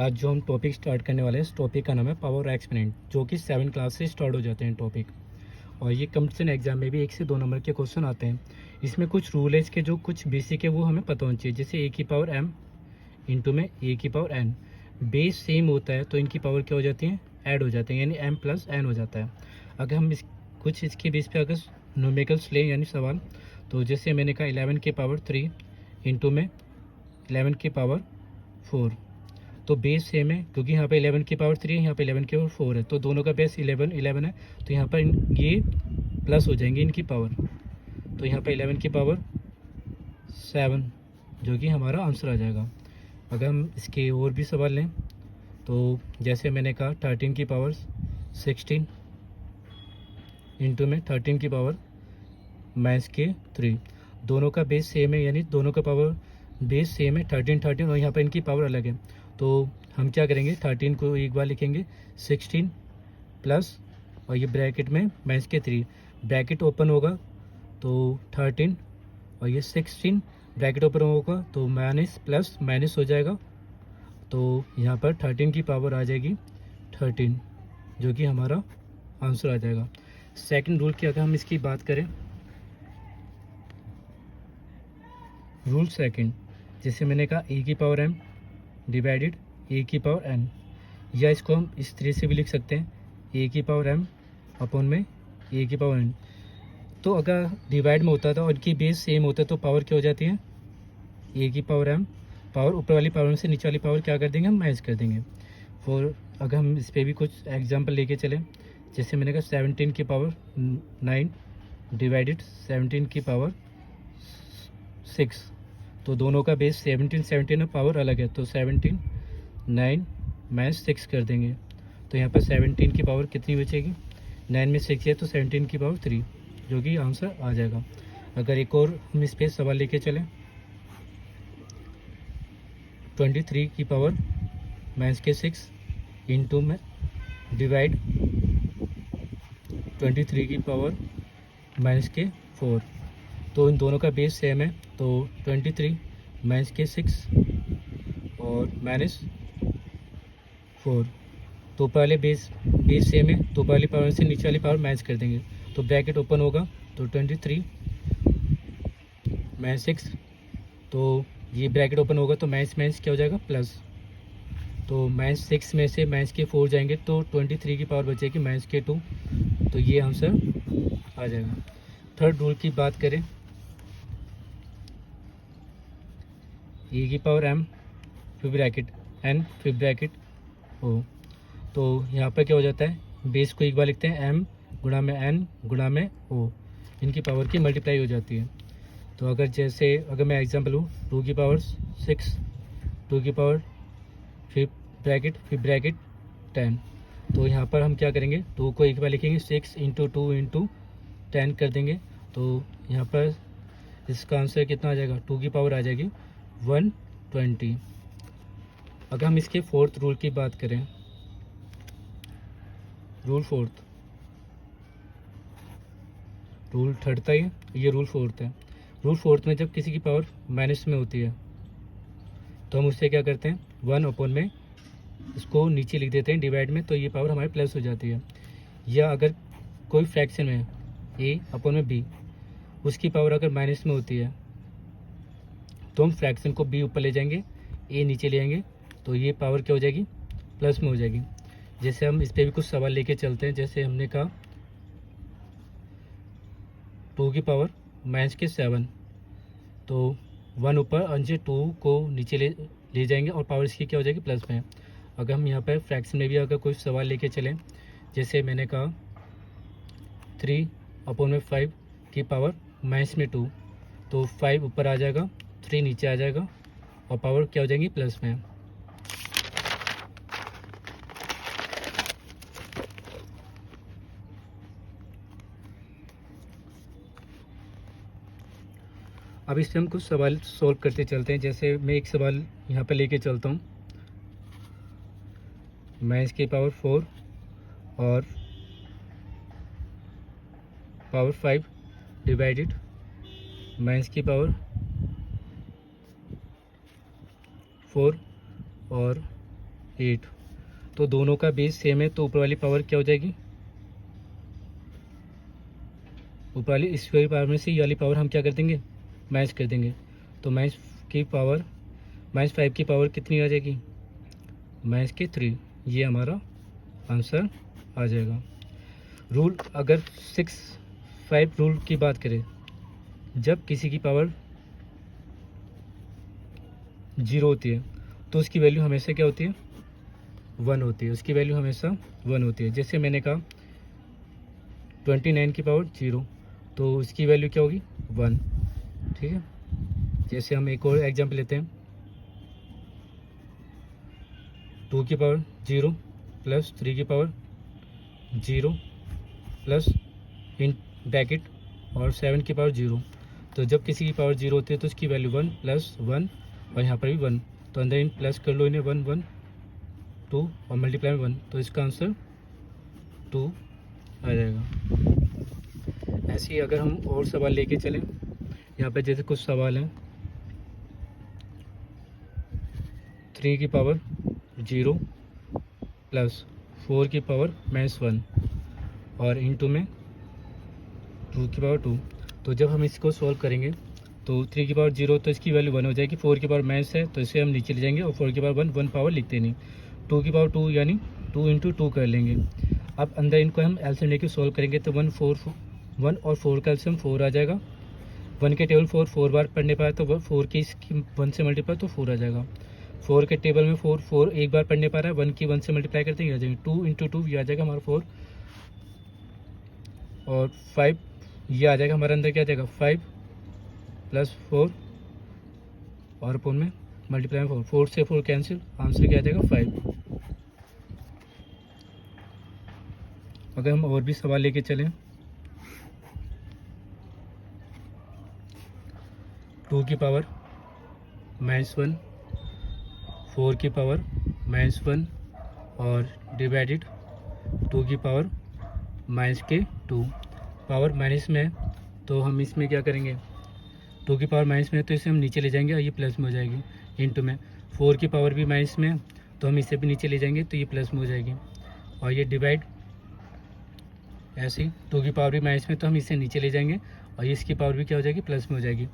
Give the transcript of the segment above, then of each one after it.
आज जो हम टॉपिक स्टार्ट करने वाले हैं, इस टॉपिक का नाम है पावर एक्सपोनेंट, जो कि 7 क्लास से स्टार्ट हो जाते हैं टॉपिक। और ये कंपटीशन एग्जाम में भी 1 से 2 नंबर के क्वेश्चन आते हैं। इसमें कुछ रूल है इसके, जो कुछ बेसिक है वो हमें पता होना चाहिए। जैसे ए की पावर m इंटू में ए की पावर n, बेस सेम होता है तो इनकी पावर क्या हो जाती है, ऐड हो जाते हैं, यानी m प्लस n हो जाता है। अगर हम कुछ इसके बेस पे अगर न्यूमेरिकल्स लें यानी सवाल, तो जैसे मैंने कहा 11 की पावर 3 इंटू में 11 की पावर 4, तो बेस सेम है क्योंकि यहाँ पे 11 की पावर 3 है, यहाँ पे 11 की पावर 4 है, तो दोनों का बेस 11 है। तो यहाँ पर ये प्लस हो जाएंगे इनकी पावर, तो यहाँ पे 11 की पावर 7 जो कि हमारा आंसर आ जाएगा। अगर हम इसके और भी सवाल लें, तो जैसे मैंने कहा 13 की पावर 16 इंटू में 13 की पावर माइनस के 3, दोनों का बेस सेम है, यानी दोनों का पावर बेस सेम है 13 और यहाँ पर इनकी पावर अलग है। तो हम क्या करेंगे, 13 को एक बार लिखेंगे 16 प्लस और ये ब्रैकेट में माइनस के 3, ब्रैकेट ओपन होगा तो 13 और ये 16 ब्रैकेट ओपन होगा तो माइनस प्लस माइनस हो जाएगा, तो यहाँ पर 13 की पावर आ जाएगी 13 जो कि हमारा आंसर आ जाएगा। सेकंड रूल की अगर हम इसकी बात करें, रूल सेकंड, जैसे मैंने कहा ए की पावर m डिवाइडेड ए की पावर n, या इसको हम इस तरह से भी लिख सकते हैं, ए की पावर m अपॉन में ए की पावर n। तो अगर डिवाइड में होता था और इनकी बेस सेम होता है तो पावर क्या हो जाती है, ए की पावर m, पावर ऊपर वाली पावर से नीचे वाली पावर क्या कर देंगे, हम माइनस कर देंगे। और अगर हम इस पर भी कुछ एग्जाम्पल लेके चलें, जैसे मैंने कहा 17 की पावर 9 डिवाइडेड 17 की पावर 6, तो दोनों का बेस 17 है, पावर अलग है, तो 17 9 माइनस 6 कर देंगे, तो यहाँ पर 17 की पावर कितनी बचेगी, 9 में 6 है तो 17 की पावर 3 जो कि आंसर आ जाएगा। अगर एक और हम इस पर सवाल लेके चलें, 23 की पावर माइनस के 6 इंटू में डिवाइड 23 की पावर माइनस के 4, तो इन दोनों का बेस सेम है, तो 23 माइनस के 6 और माइनस 4, तो पहले बेस सेम है तो पहली पावर से नीचे वाली पावर माइनस कर देंगे, तो ब्रैकेट ओपन होगा तो 23 माइनस 6, तो ये ब्रैकेट ओपन होगा तो माइनस माइनस क्या हो जाएगा, प्लस, तो माइनस 6 में से माइनस के 4 जाएंगे तो 23 की पावर बचेगी माइनस के 2, तो ये आंसर आ जाएगा। थर्ड रूल की बात करें, ए की पावर m फिर ब्रैकेट n फिर ब्रैकेट o, तो यहाँ पर क्या हो जाता है, बेस को एक बार लिखते हैं m गुणा में n गुणा में o, इनकी पावर की मल्टीप्लाई हो जाती है। तो अगर जैसे अगर मैं एग्जांपल लूँ 2 की पावर 6, 2 की पावर फिर ब्रैकेट 10, तो यहाँ पर हम क्या करेंगे, 2 को एक बार लिखेंगे 6 इंटू 2 इंटू 10 कर देंगे, तो यहाँ पर इसका आंसर कितना आ जाएगा, 2 की पावर आ जाएगी 120। अगर हम इसके फोर्थ रूल की बात करें, रूल फोर्थ, रूल थर्ड था ये रूल फोर्थ है। रूल फोर्थ में जब किसी की पावर माइनस में होती है तो हम उससे क्या करते हैं, 1 अपॉन में इसको नीचे लिख देते हैं डिवाइड में, तो ये पावर हमारी प्लस हो जाती है। या अगर कोई फ्रैक्शन में a अपॉन में b, उसकी पावर अगर माइनस में होती है तो हम फ्रैक्शन को b ऊपर ले जाएंगे, a नीचे ले आएंगे, तो ये पावर क्या हो जाएगी, प्लस में हो जाएगी। जैसे हम इस पर भी कुछ सवाल लेके चलते हैं, जैसे हमने कहा 2 की पावर माइनस के 7, तो 1 ऊपर अंश 2 को नीचे ले जाएंगे और पावर इसकी क्या हो जाएगी, प्लस में। अगर हम यहाँ पर फ्रैक्शन में भी अगर कोई सवाल लेके चलें, जैसे मैंने कहा 3 अपॉन में 5 की पावर माइनस में 2, तो 5 ऊपर आ जाएगा, 3 नीचे आ जाएगा और पावर क्या हो जाएगी, प्लस में। अब इससे हम कुछ सवाल सॉल्व करते चलते हैं। जैसे मैं एक सवाल यहाँ पर लेके चलता हूँ, माइनस की पावर 4 और पावर 5 डिवाइडेड माइनस की पावर 4 और 8। तो दोनों का बेस सेम है, तो ऊपर वाली पावर क्या हो जाएगी, ऊपर वाली इस वाली पावर में से ये वाली पावर हम क्या कर देंगे, मैच कर देंगे। तो मैच की पावर -5 की पावर कितनी आ जाएगी, -3। ये हमारा आंसर आ जाएगा। रूल अगर 6-5 रूल की बात करें, जब किसी की पावर 0 होती है तो उसकी वैल्यू हमेशा क्या होती है, 1 होती है। उसकी वैल्यू हमेशा 1 होती है। जैसे मैंने कहा 29 की पावर 0, तो उसकी वैल्यू क्या होगी, 1। ठीक है। जैसे हम एक और एग्जाम्पल लेते हैं, 2 की पावर 0 प्लस 3 की पावर 0 प्लस इन ब्रैकेट और 7 की पावर 0। तो जब किसी की पावर 0 होती है तो उसकी वैल्यू 1 प्लस 1 और यहाँ पर भी 1। तो अंदर इन प्लस कर लो, इन्हें 1 1 2 और मल्टीप्लाई में 1, तो इसका आंसर 2 आ जाएगा। ऐसे ही अगर हम और सवाल लेके चलें, यहाँ पे जैसे कुछ सवाल हैं, 3 की पावर 0 प्लस 4 की पावर -1 और इंटू में 2 की पावर 2। तो जब हम इसको सॉल्व करेंगे तो 3 की पावर 0 तो इसकी वैल्यू 1 हो जाएगी, 4 की पावर माइनस है तो इसे हम नीचे ले जाएंगे और 4 की पावर 1 पावर लिखते नहीं, 2 की पावर 2 यानी 2 इंटू 2 कर लेंगे। अब अंदर इनको हम एलसीएम लेके सॉल्व करेंगे तो 1 और 4 का एलसीएम 4 आ जाएगा। 1 के टेबल 4 बार पढ़ने पाया तो 4 की इसकी 1 से मल्टीप्लाई तो 4 आ जाएगा। 4 के टेबल में 4 एक बार पढ़ने पा रहा है, 1 की 1 से मल्टीप्लाई करते हैं आ जाएंगे 2 इंटू 2, ये आ जाएगा हमारा 4 और 5, ये आ जाएगा हमारे अंदर क्या आ जाएगा 5 प्लस 4 और अपन में मल्टीप्लाई में 4 से 4 कैंसिल, आंसर क्या आ जाएगा 5। अगर हम और भी सवाल लेके चलें, 2 की पावर -1, 4 की पावर -1 और डिवाइडेड 2 की पावर -2। पावर माइनस में है तो हम इसमें क्या करेंगे, 2 की पावर माइनस में है तो इसे हम नीचे ले जाएंगे और ये प्लस में हो जाएगी। इंटू में 4 की पावर भी माइनस में है तो हम इसे भी नीचे ले जाएंगे तो ये प्लस में हो जाएगी। और ये डिवाइड ऐसे ही 2 की पावर भी माइनस में तो हम इसे नीचे ले जाएंगे और ये इसकी पावर भी क्या हो जाएगी, प्लस में हो जाएगी।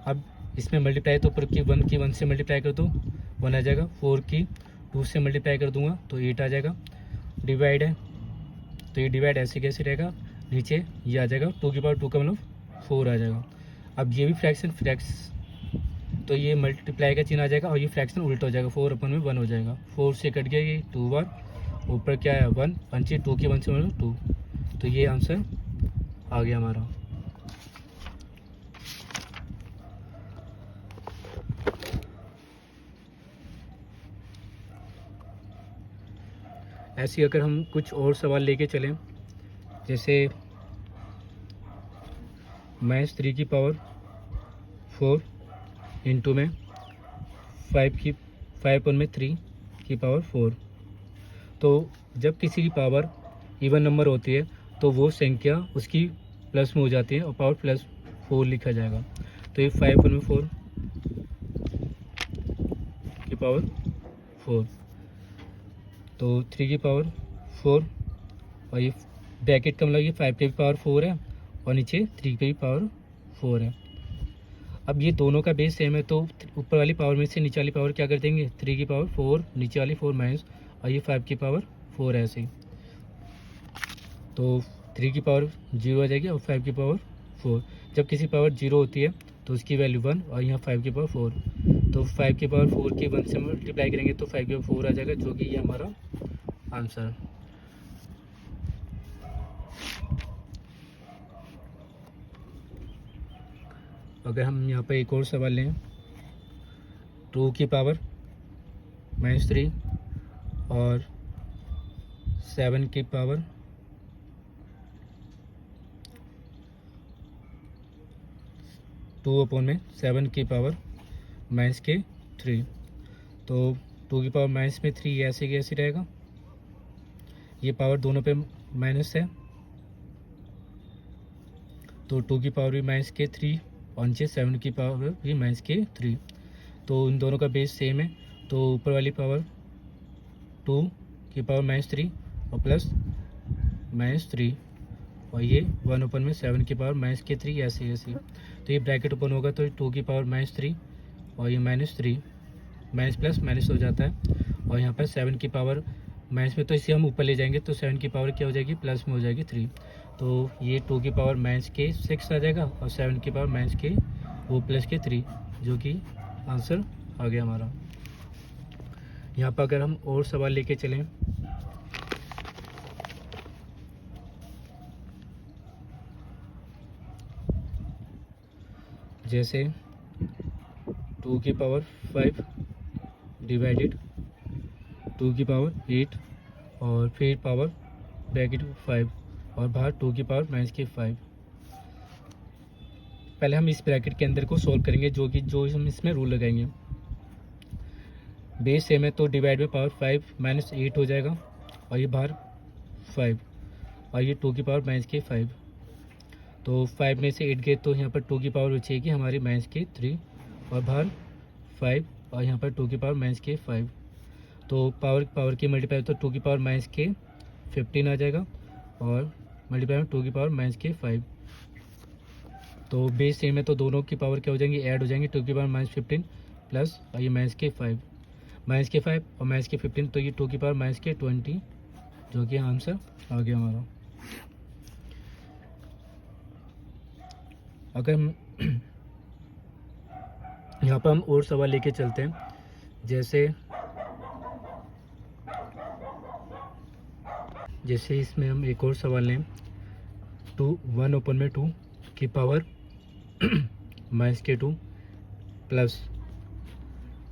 अब इसमें मल्टीप्लाई तो ऊपर की 1 से मल्टीप्लाई कर दो 1 आ जाएगा, 4 की 2 से मल्टीप्लाई कर दूंगा तो 8 आ जाएगा। डिवाइड है तो ये डिवाइड ऐसे कैसे रहेगा, नीचे ये आ जाएगा 2 की पावर 2 का मतलब 4 आ जाएगा। अब ये भी फ्रैक्शन तो ये मल्टीप्लाई का चिन्ह आ जाएगा और ये फ्रैक्शन उल्टा हो जाएगा, 4 अपन में 1 हो जाएगा। 4 से कट गया ये 2 बार, ऊपर क्या है 1, पंची 2 की 1 से मतलब 2, तो ये आंसर आ गया हमारा। ऐसे अगर हम कुछ और सवाल लेके चलें, जैसे -3 की पावर 4 इंटू में 5 में 3 की पावर 4। तो जब किसी की पावर इवन नंबर होती है तो वो संख्या उसकी प्लस में हो जाती है और पावर +4 लिखा जाएगा। तो ये 5 में 4 की पावर 4, तो 3 की पावर 4 और ये ब्रैकेट का मतलब ये 5 की पावर 4 है और नीचे 3 की पावर 4 है। अब ये दोनों का बेस सेम है तो ऊपर वाली पावर में से नीचे वाली पावर क्या कर देंगे, 3 की पावर 4 नीचे वाली 4 माइनस और ये 5 की पावर 4 है ऐसे ही। तो 3 की पावर 0 आ जाएगी और 5 की पावर 4। जब किसी पावर 0 होती है तो उसकी वैल्यू 1 और यहाँ 5 की पावर 4, तो 5 की पावर 4 की 1 से मल्टीप्लाई करेंगे तो 5 की पावर 4 आ जाएगा, जो कि ये हमारा आंसर। अगर हम यहाँ पर एक और सवाल लें, 2 की पावर -3 और 7 की पावर 2/7 की पावर -3। तो 2 की पावर -3 ऐसे कैसे रहेगा, ये पावर दोनों पे माइनस है तो 2 की पावर भी -3 और नीचे 7 की पावर भी -3। तो इन दोनों का बेस सेम है तो ऊपर वाली पावर टू की पावर -3 और प्लस -3, और ये 1 ओपन में 7 की पावर -3, ऐसे ऐसे। तो ये ब्रैकेट ओपन होगा तो 2 की पावर -3 और ये -3, माइनस प्लस माइनस हो जाता है, और यहाँ पर 7 की पावर माइनस में, तो इसे हम ऊपर ले जाएंगे तो 7 की पावर क्या हो जाएगी, प्लस में हो जाएगी 3। तो ये 2 की पावर -6 आ जाएगा, और 7 की पावर वो प्लस के 3, जो कि आंसर आ गया हमारा। यहाँ पर अगर हम और सवाल लेके चलें, जैसे 2 की पावर 5 डिवाइडेड 2 की पावर 8 और फिर पावर ब्रैकेट 5 और बाहर 2 की पावर -5। पहले हम इस ब्रैकेट के अंदर को सॉल्व करेंगे, जो हम इसमें रूल लगाएंगे। बेस सेम है तो डिवाइड में पावर 5 -8 हो जाएगा, और ये बाहर 5 और ये 2 की पावर -5। तो 5 में से 8 गए तो यहाँ पर 2 की पावर बचेगी हमारी -3, और बाहर 5 और यहाँ पर 2 की पावर -5। तो पावर की मल्टीप्लाई तो 2 की पावर -15 आ जाएगा, और मल्टीप्लाई में 2 की पावर -5। तो बेस सेम है तो दोनों की पावर क्या हो जाएंगी, ऐड हो जाएंगी। 2 की पावर -15 प्लस और ये -5 और -15, तो ये 2 की पावर -20, जो कि आंसर आ गया हमारा। अगर हम यहाँ पर हम और सवाल लेके चलते हैं, जैसे इसमें हम एक और सवाल लें, 1 ओपन में 2 की पावर -2 प्लस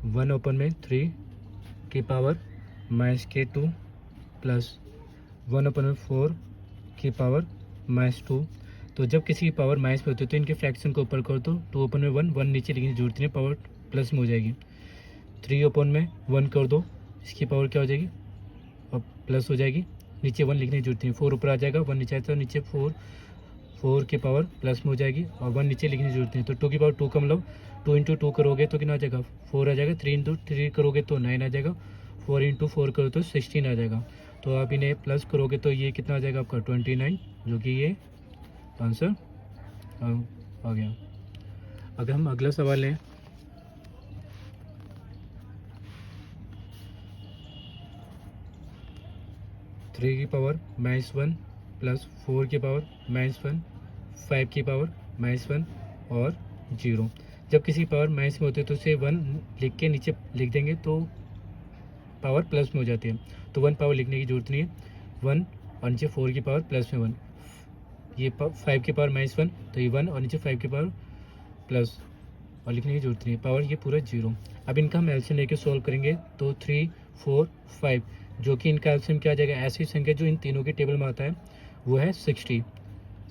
1 ओपन में 3 की पावर -2 प्लस 1 ओपन में 4 की पावर -2। तो जब किसी की पावर माइनस में होती है तो इनके फ्रैक्शन को ऊपर कर दो। 2 ओपन में 1 नीचे लिखने की जरूरत नहीं, पावर प्लस में हो जाएगी। 3 ओपन में 1 कर दो, इसकी पावर क्या हो जाएगी, और प्लस हो जाएगी, नीचे 1 लिखने की जरूरत नहीं। 4 ऊपर आ जाएगा, 1 नीचे आता है, नीचे 4 की पावर प्लस में हो जाएगी, और 1 नीचे लिखने की जरूरत नहीं। तो 2 की पावर 2 का मतलब 2 इंटू 2 करोगे तो कितना आ जाएगा, 4 आ जाएगा। 3 इंटू 3 करोगे तो 9 आ जाएगा। 4 इंटू 4 करो तो 16 आ जाएगा। तो आप इन्हें प्लस करोगे तो ये कितना आ जाएगा आपका 29, जो कि ये आंसर आ गया। अगर हम अगला सवाल लें, थ्री की पावर -1 प्लस 4 की पावर -1, 5 की पावर -1 और 0। जब किसी पावर माइनस में होती है तो उसे 1 लिख के नीचे लिख देंगे तो पावर प्लस में हो जाती है। तो 1 पावर लिखने की जरूरत नहीं है, 1 और नीचे 4 की पावर प्लस में 1, ये 5 की पावर -1, तो ये 1 और नीचे 5 की पावर प्लस, और लिखने की जरूरत नहीं है, पावर ये पूरा 0। अब इनका हम एलसीएम लेके सॉल्व करेंगे तो 3, 4, 5, जो कि इनका एलसीएम क्या आ जाएगा, ऐसी संख्या जो इन तीनों के टेबल में आता है वो है 60।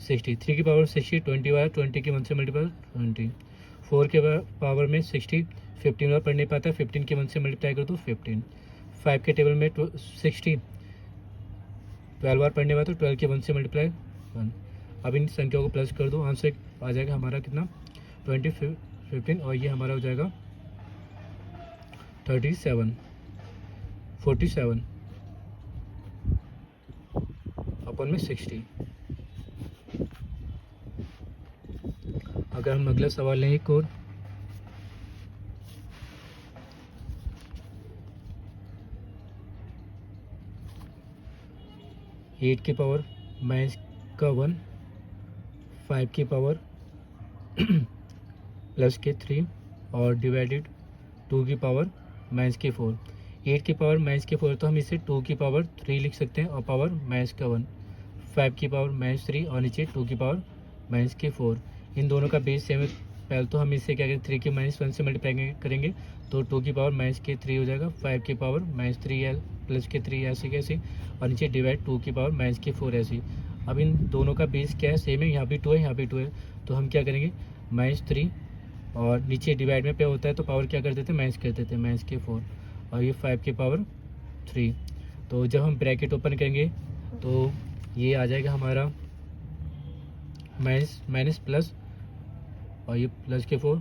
3 की पावर 60, 20 वाला 20 की 1 से मल्टीप्लाई 20। 4 के पावर में 60, 15 वाला पढ़ नहीं पाता है, 15 की 1 से मल्टीप्लाई कर दो 15। 5 के टेबल में 60, 12 बार पढ़ने वाला तो 12 की 1 से मल्टीप्लाई 1। अब इन संख्याओं को प्लस कर दो, आंसर आ जाएगा हमारा कितना, 20, 15, और ये हमारा हो जाएगा 37, 47 अपन में 60। अगर हम अगला सवाल लें एक और, एट की पावर -1, 5 की पावर +3 और डिवाइडेड 2 की पावर -4। 8 की पावर -4 तो हम इसे 2 की पावर 3 लिख सकते हैं और पावर -1, 5 की पावर -3 और नीचे 2 की पावर -4। इन दोनों का बेस सेम है। पहले तो हम इसे क्या करें, 3 की -1 से मल्टीप्लाई करेंगे तो 2 की पावर -3 हो जाएगा, 5 की पावर -3 +3 ऐसे कैसे, और नीचे डिवाइड 2 की पावर -4 ऐसे। अब इन दोनों का बेस क्या है, सेम है, यहाँ भी 2 है, यहाँ भी 2 है, तो हम क्या करेंगे -3 और नीचे डिवाइड में पे होता है तो पावर क्या कर देते हैं, माइनस कर देते हैं, -4 और ये 5 की पावर 3। तो जब हम ब्रैकेट ओपन करेंगे तो ये आ जाएगा हमारा माइनस प्लस और ये +4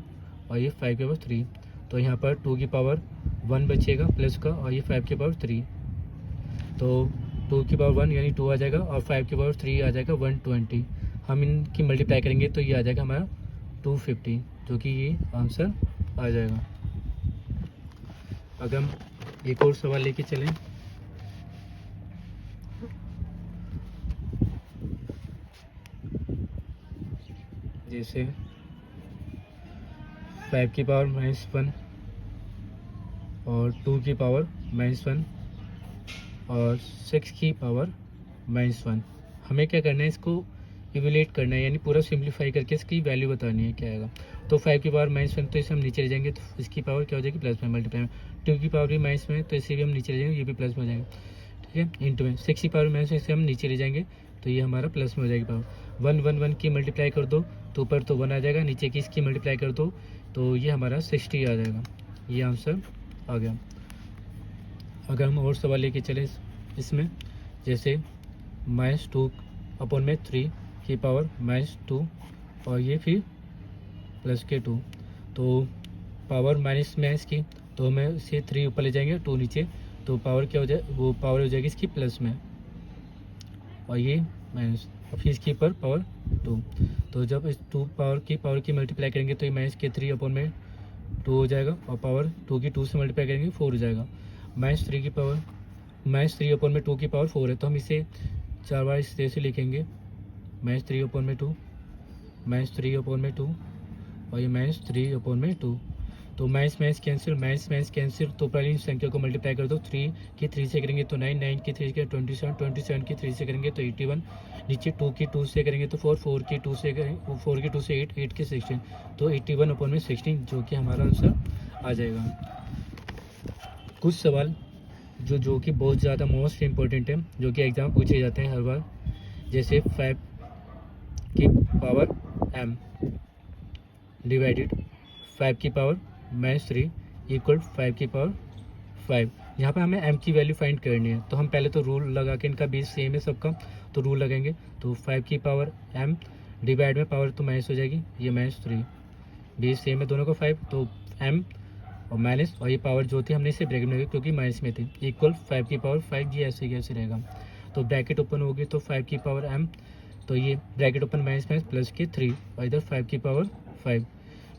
और ये 5 की पावर 3। तो यहाँ पर 2 की पावर 1 बचेगा प्लस का और ये 5 की पावर 3, तो 2 की पावर 1 यानी 2 आ जाएगा और 5 की पावर 3 आ जाएगा 120। हम इनकी मल्टीप्लाई करेंगे तो ये आ जाएगा हमारा 250, जो कि ये आंसर आ जाएगा। अगर हम एक और सवाल लेके चलें, जैसे 5 की पावर -1 और 2 की पावर -1 और 6 की पावर -1। हमें क्या करना है, इसको इवेल्यूएट करना है, यानी पूरा सिंप्लीफाई करके इसकी वैल्यू बतानी है क्या आएगा। तो 5 की पावर -1 तो इसे हम नीचे ले जाएंगे, तो इसकी पावर क्या हो जाएगी प्लस में मल्टीप्लाई में। 2 की पावर भी माइनस में, तो इसे भी हम नीचे ले जाएंगे, ये भी प्लस में हो जाएगा, ठीक है। इंटू में 6 की पावर माइनस में, इसे हम नीचे ले जाएंगे तो ये हमारा प्लस में हो जाएगी पावर। 1 1 1 की मल्टीप्लाई कर दो तो ऊपर तो 1 आ जाएगा, नीचे की इसकी मल्टीप्लाई कर दो तो ये हमारा 60 आ जाएगा। ये आंसर आ गया। अगर हम और सवाल लेके चले इसमें, जैसे -2 अपॉन में 3 की पावर -2 और ये फिर प्लस के 2, तो पावर माइनस में है इसकी, तो हमें इसे 3 ऊपर ले जाएंगे 2 नीचे, तो पावर क्या हो जाए, वो पावर हो जाएगी इसकी प्लस में और ये माइनस, और फिर इसके ऊपर पावर 2। तो जब इस 2 पावर की मल्टीप्लाई करेंगे तो ये माइनस के 3 अपॉन में 2 हो जाएगा और पावर 2 की 2 से मल्टीप्लाई करेंगे 4 हो जाएगा। -3 की पावर -3 अपॉन में 2 की पावर 4 है, तो हम इसे 4 बार इस तरह से लिखेंगे, -3 अपॉन में 2, -3 अपॉन में 2 और ये -3 अपॉन में 2। तो माइनस कैंसिल, तो पहले इन संख्या को मल्टीप्लाई कर दो। 3 की 3 से करेंगे तो 9, 9 की 3 से 27, 27 की 3 से करेंगे तो 81, नीचे 2 की 2 से करेंगे तो 4, 4 की 2 से 8, 8 की 16, तो 81 अपॉन में 16, जो कि हमारा आंसर आ जाएगा। कुछ सवाल जो कि बहुत ज़्यादा मोस्ट इम्पोर्टेंट है, जो कि एग्ज़ाम पूछे जाते हैं हर बार, जैसे 5 की पावर m डिवाइडेड 5 की पावर -3 इक्वल 5 की पावर 5। यहाँ पे हमें m की वैल्यू फाइंड करनी है, तो हम पहले तो रूल लगा के, इनका बेस सेम है सबका, तो रूल लगाएंगे। तो 5 की पावर m डिवाइड में पावर तो माइनस हो जाएगी, ये -3, बेस सेम है दोनों का 5, तो m और माइनस, और ये पावर जो थी हमने इसे ब्रैकेट में, क्योंकि माइनस में थी, इक्वल 5 की पावर 5, ये ऐसे कैसे रहेगा। तो ब्रैकेट ओपन होगी तो 5 की पावर m, तो ये ब्रैकेट ओपन माइनस प्लस के 3 और इधर 5 की पावर 5।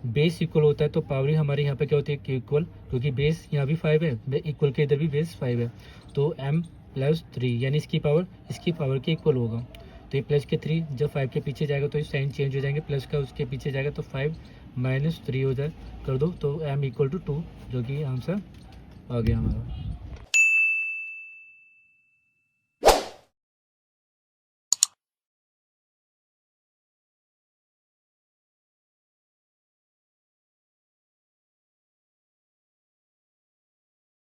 बेस इक्वल होता है तो पावर ही हमारे यहाँ पे क्या होती है इक्वल, क्योंकि बेस यहाँ भी 5 है, इक्वल के इधर भी बेस 5 है, तो m + 3 यानी इसकी पावर के इक्वल होगा। तो ये प्लस के 3 जब 5 के पीछे जाएगा तो ये साइन चेंज हो जाएंगे, प्लस का उसके पीछे जाएगा तो 5 - 3 हो जाए कर दो, तो m = 2, जो कि आंसर आ गया हमारा।